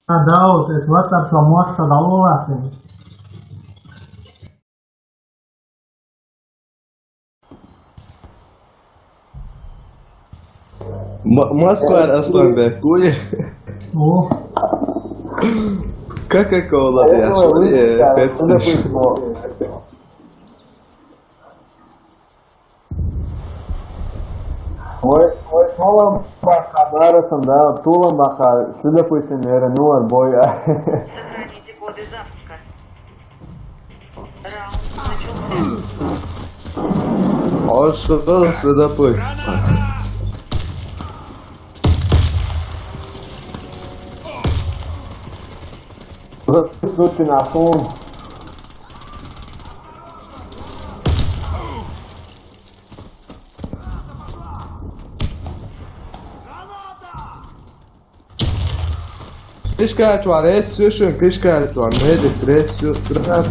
Да, вот это вот так что может задаваться. Москва, Асланбек, хули? О, Кока-кола, Пепси. Tuolla bakka arasında tuolla bakka sillä puitten eri nuor boja. Сохраните коды запуска. Раунд начался. Aşkı следопыт. Zıttı nasıl? Крышка тварес, слушай, крышка твармеды, тресю, гранат.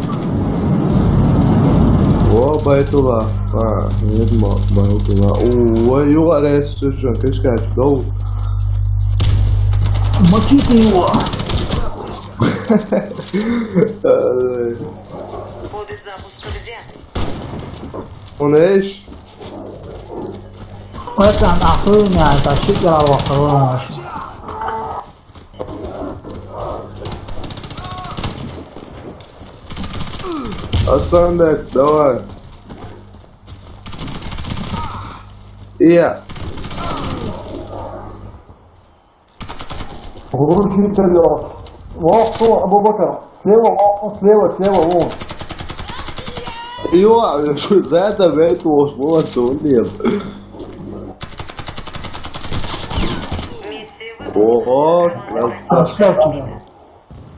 О, байтула. Нет, байтула. Ой, югарес, слушай, крышка тварес. мочите его. Коды запуска взяты. Он ايش؟ Это охуенно, это шикарно охуенно. Асланбек, давай. Я. Грузит лёс. Лофу, Абубакар. Слева, лофу, слева, вон. Ё, за это ведь молодцы, нет. Миссия Ого, выполнена. красавчик.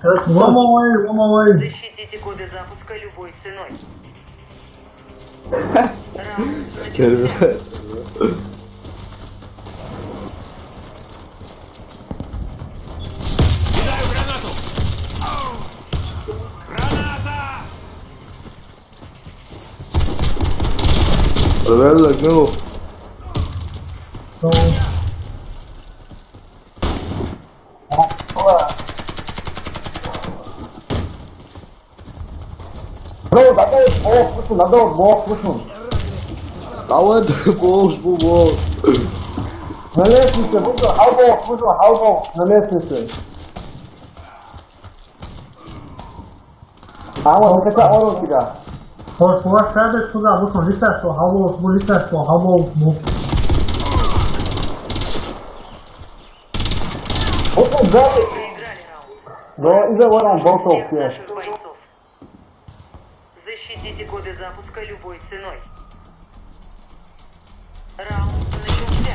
Красавчик. Ломовой. Защитите коды запуска любой ценой. Раунд начался. Реально, ну. Bro, надо бог слышал. А вот бог. На лестнице, вышел, халбов, на лестнице. А вот, хотя он у тебя. Вот, надо сказать, вот он лисать, что халбов, лисать, что халбов. Вот он сзади. Проиграли раунд. Но из-за ворон болтов, Всех нет. наших бойцов. Защитите коды запуска любой ценой. Раунд начался.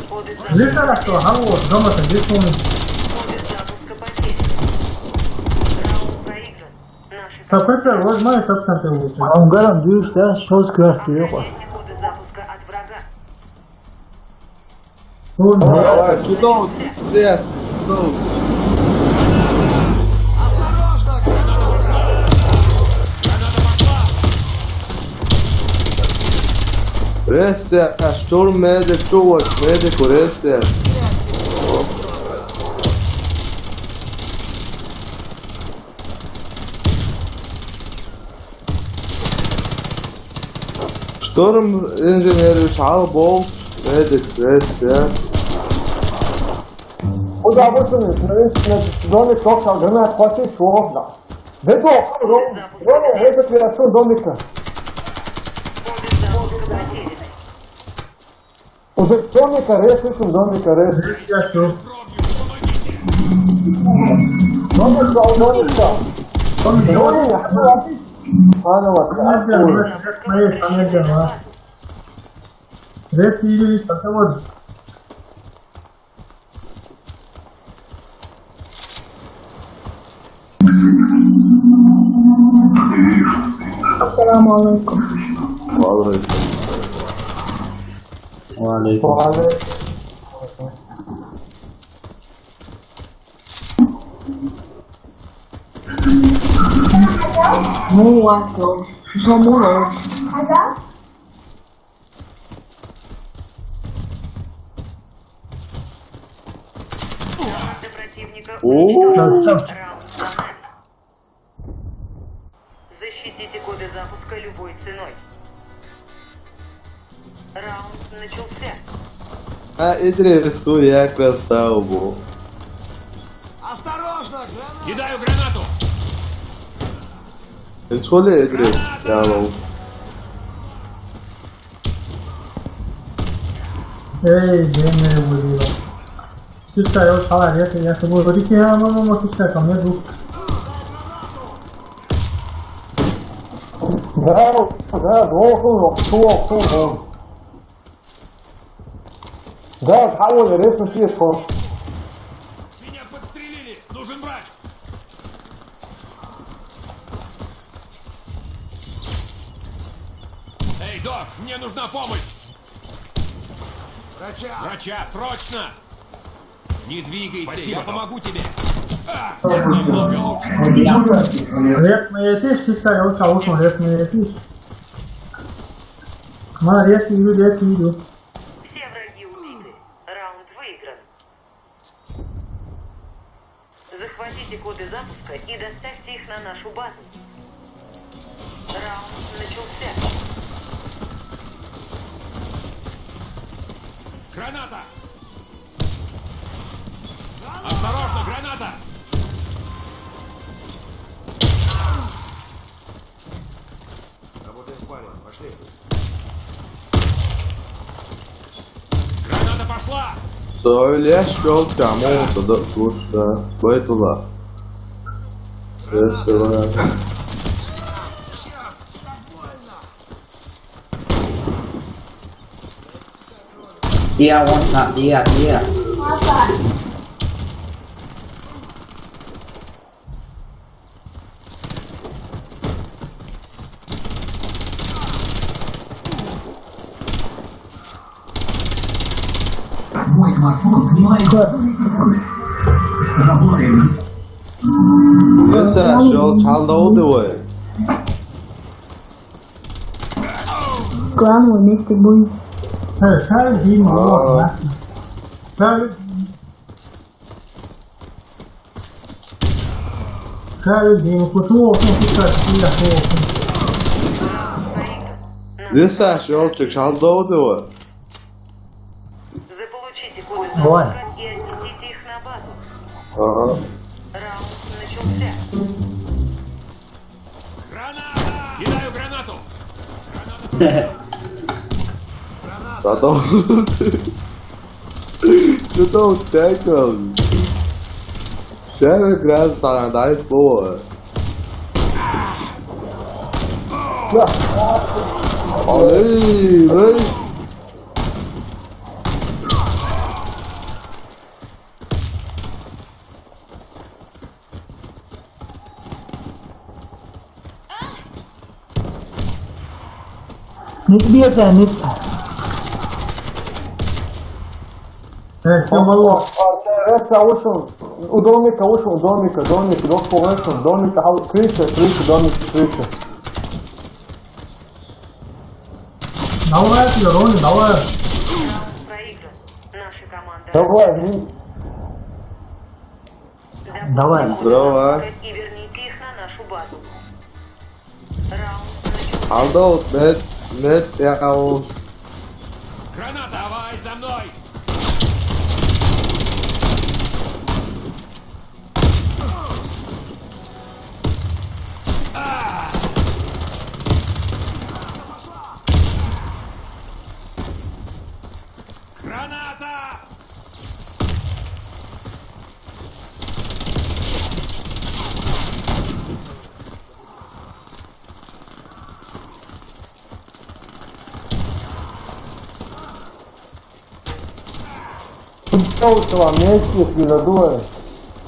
Коды запуска, Лисать, что халбов, дома там, здесь он. коды запуска потеряны. Раунд проигран. Наши Саприча, возьмай, топ центр лучше. Он говорит, видишь, да, что скажешь, Сохраните коды запуска от врага. Давай, кидал, привет. Ресия, штурм медик, чувак, медику, ресия. Штурм инженер, шалбол, медик, ресия. Куда вышел, на домик топчал, гранат, паси, швохна. Веду, Роня, резать верашон домика. Коды запуска потеряны. Уже домика рез, слышим, домика рез. Я что? Домика. Роня, Рес или как вот. Assalamu alaikum. Vallahi. Vale. Moato. Somos. Команда противника О, уничтожена. Раунд за нами. Защитите коды запуска любой ценой. Раунд начался. а Идрису я красаву. Кидаю гранату! Что ли, Идрис? Ялоу. Ei, bem, meu Deus. Se saiu de palavreta, e essa boa que é uma que está com medo. Да, должен. Да, تحول الاسم فيه تفضل. Меня подстрелили! Нужен врач! Эй, док, мне нужна помощь! Врача, срочно! Не двигайся, Спасибо, я док. помогу тебе! Намного лучше. Resme yetiş, kişi saiu de olsun, resme yetiş. Ama resi video. Все враги убиты. Раунд выигран. Захватите коды запуска и доставьте их на нашу базу. Раунд начался. Граната! Осторожно, граната! Граната пошла! Söyleş yol kamu da kuşta. Boyutula. Mesela. Yeah, one tap, yeah. Мой смартфон занимает Работаем. Mesela yol çaldı o da var. Claro, neste boi. Sai de mal, né? Sai de mal, continua com fica aqui da porra. Mesela yol çaldı o da var. Заполучите коды Ой. запуска и отнесите их на базу. Aha. Раунд начался. Граната! Кидаю гранату! Zaten eu tô técnico. Chega graças a Deus boa. Olha aí, vem. Nic bije, nic. Esse é o maluco. Реска ушел. У домика ушел, домик, доктор вышел, домик, крыша, крыша. Давай, Рони, давай. Раунд проигран. Наша команда. Давай, Винс. Давай. Дополните Здорово. коды запуска и верните их на нашу базу. Раунд начался. Aldo, net ya o. Граната! Давай за мной! Граната! Устала, мечник, винодуя.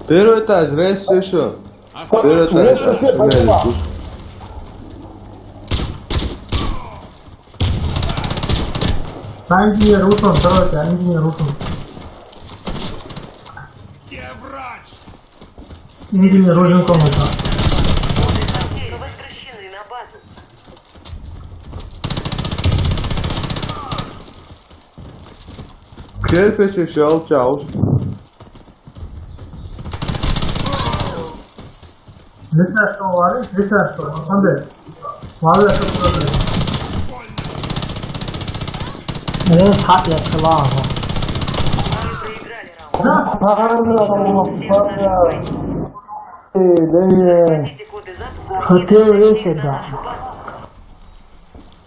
Первый этаж, рейс еще. Вперед, Если тебе пойдет. На инженер рутон, стройте, а инженер рутон. Где врач? Инженер рутон комната. Мы возвращены на базу. Kerpeçe şal çavuş. Listen to Wally, listen to Sunday. Wally to Sunday. Это схат я сказал. Мы проиграли раунд. Вводите коды запуска. Хотел весе, да.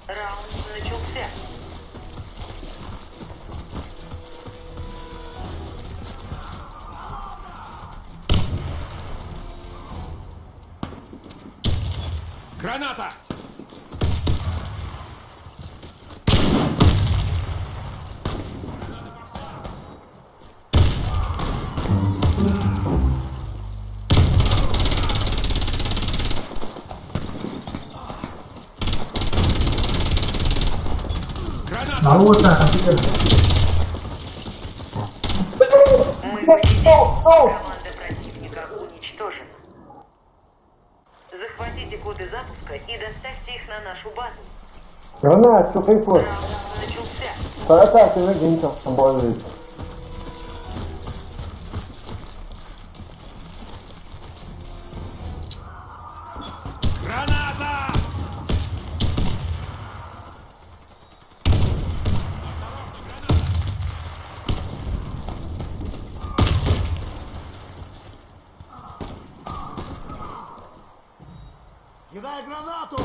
Раунд начался. Граната! На улице, офигеть. Мы победили. Команда противника уничтожена. Захватите коды запуска и доставьте их на нашу базу. Гранат, что происходит? Раунд начался. Тарата, ты нагинься, обожается. Граната! Кидай гранату!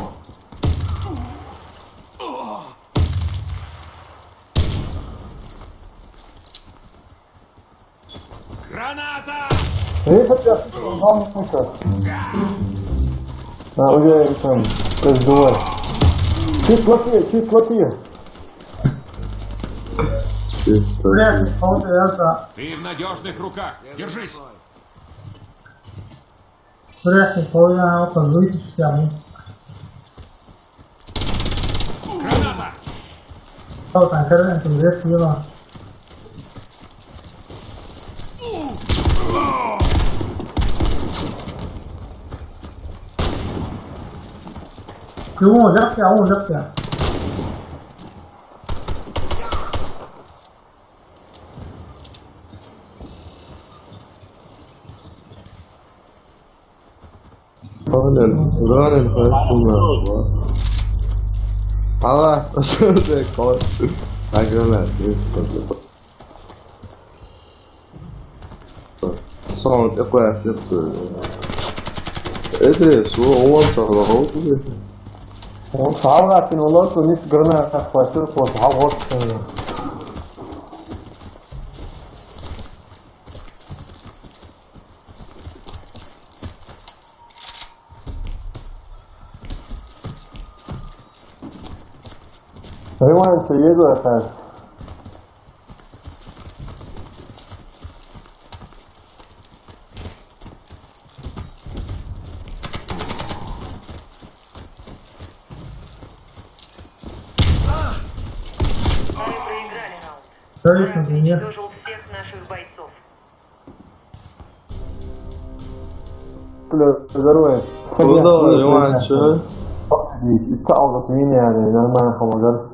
Граната! Если тебя вам мусор. Уверен, там, раздувай. Чуть плотнее. Блядь, кого-то я Ты в надежных руках. Держись! Блядь, половина опа, вытащить я. Граната! Кто там, хрен, ты здесь съела. Cứu một giấc kìa. Running personal. Hala, şöyle kal. Granat, Son é quase tudo. Это что, он сорвал тебе? Он саргат, но лото низ граната хватит, вот хавот. Реман се еду ефект. Мы проиграли раунд. Конечно, Враг нет. уничтожил всех наших бойцов. Здоровье. Продал, Роман, что? И цау за свинья, нормально помогал.